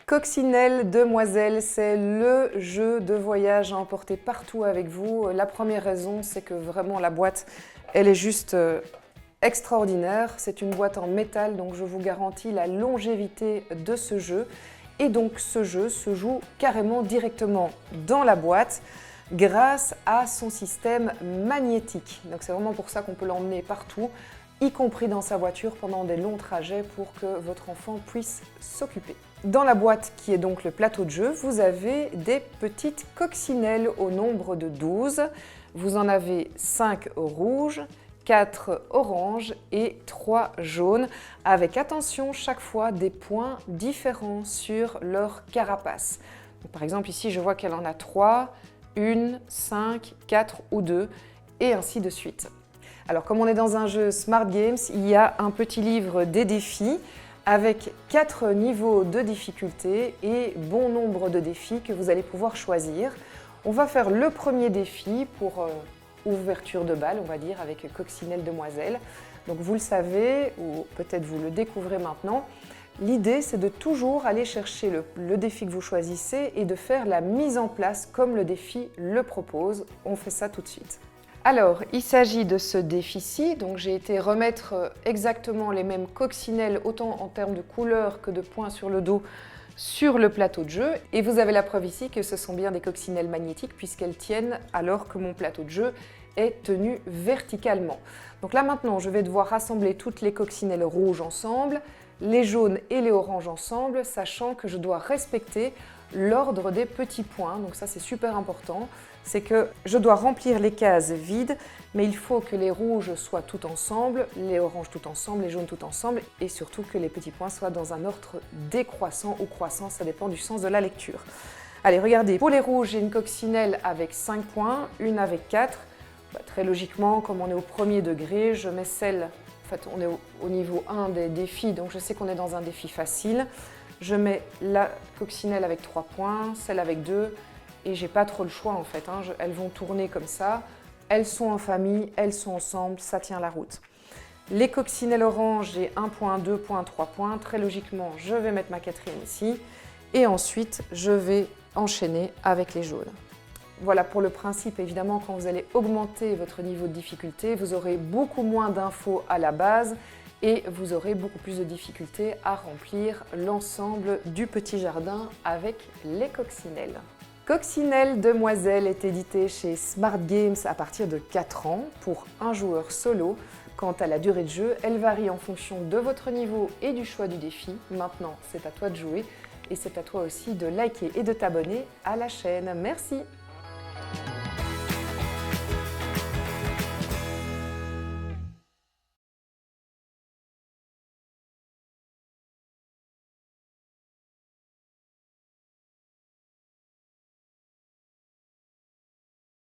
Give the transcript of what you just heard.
Coccinelle Demoiselle, c'est le jeu de voyage à emporter partout avec vous. La première raison, c'est que vraiment la boîte, elle est juste extraordinaire. C'est une boîte en métal, donc je vous garantis la longévité de ce jeu. Et donc ce jeu se joue carrément directement dans la boîte grâce à son système magnétique. Donc c'est vraiment pour ça qu'on peut l'emmener partout, y compris dans sa voiture pendant des longs trajets pour que votre enfant puisse s'occuper. Dans la boîte qui est donc le plateau de jeu, vous avez des petites coccinelles au nombre de 12. Vous en avez 5 rouges, 4 oranges et 3 jaunes, avec attention chaque fois des points différents sur leur carapace. Donc, par exemple ici je vois qu'elle en a 3, 1, 5, 4 ou 2 et ainsi de suite. Alors comme on est dans un jeu Smart Games, il y a un petit livre des défis avec 4 niveaux de difficulté et bon nombre de défis que vous allez pouvoir choisir. On va faire le premier défi pour ouverture de bal, on va dire, avec Coccinelle Demoiselle. Donc vous le savez, ou peut-être vous le découvrez maintenant, l'idée c'est de toujours aller chercher le défi que vous choisissez et de faire la mise en place comme le défi le propose. On fait ça tout de suite. Alors, il s'agit de ce défi-ci, donc j'ai été remettre exactement les mêmes coccinelles, autant en termes de couleur que de points sur le dos, sur le plateau de jeu. Et vous avez la preuve ici que ce sont bien des coccinelles magnétiques puisqu'elles tiennent alors que mon plateau de jeu est tenu verticalement. Donc là maintenant, je vais devoir rassembler toutes les coccinelles rouges ensemble, les jaunes et les oranges ensemble, sachant que je dois respecter l'ordre des petits points. Donc ça c'est super important, c'est que je dois remplir les cases vides, mais il faut que les rouges soient tout ensemble, les oranges tout ensemble, les jaunes tout ensemble, et surtout que les petits points soient dans un ordre décroissant ou croissant, ça dépend du sens de la lecture. Allez, regardez, pour les rouges, j'ai une coccinelle avec 5 points, une avec 4. Très logiquement, comme on est au premier degré, je mets celle, en fait on est au niveau 1 des défis, donc je sais qu'on est dans un défi facile. Je mets la coccinelle avec 3 points, celle avec 2, et j'ai pas trop le choix en fait, elles vont tourner comme ça, elles sont en famille, elles sont ensemble, ça tient la route. Les coccinelles oranges, j'ai 1 point, 2 points, 3 points, très logiquement je vais mettre ma quatrième ici, et ensuite je vais enchaîner avec les jaunes. Voilà pour le principe, évidemment quand vous allez augmenter votre niveau de difficulté, vous aurez beaucoup moins d'infos à la base, et vous aurez beaucoup plus de difficultés à remplir l'ensemble du petit jardin avec les coccinelles. Coccinelle Demoiselle est édité chez Smart Games à partir de 4 ans pour un joueur solo. Quant à la durée de jeu, elle varie en fonction de votre niveau et du choix du défi. Maintenant, c'est à toi de jouer et c'est à toi aussi de liker et de t'abonner à la chaîne. Merci!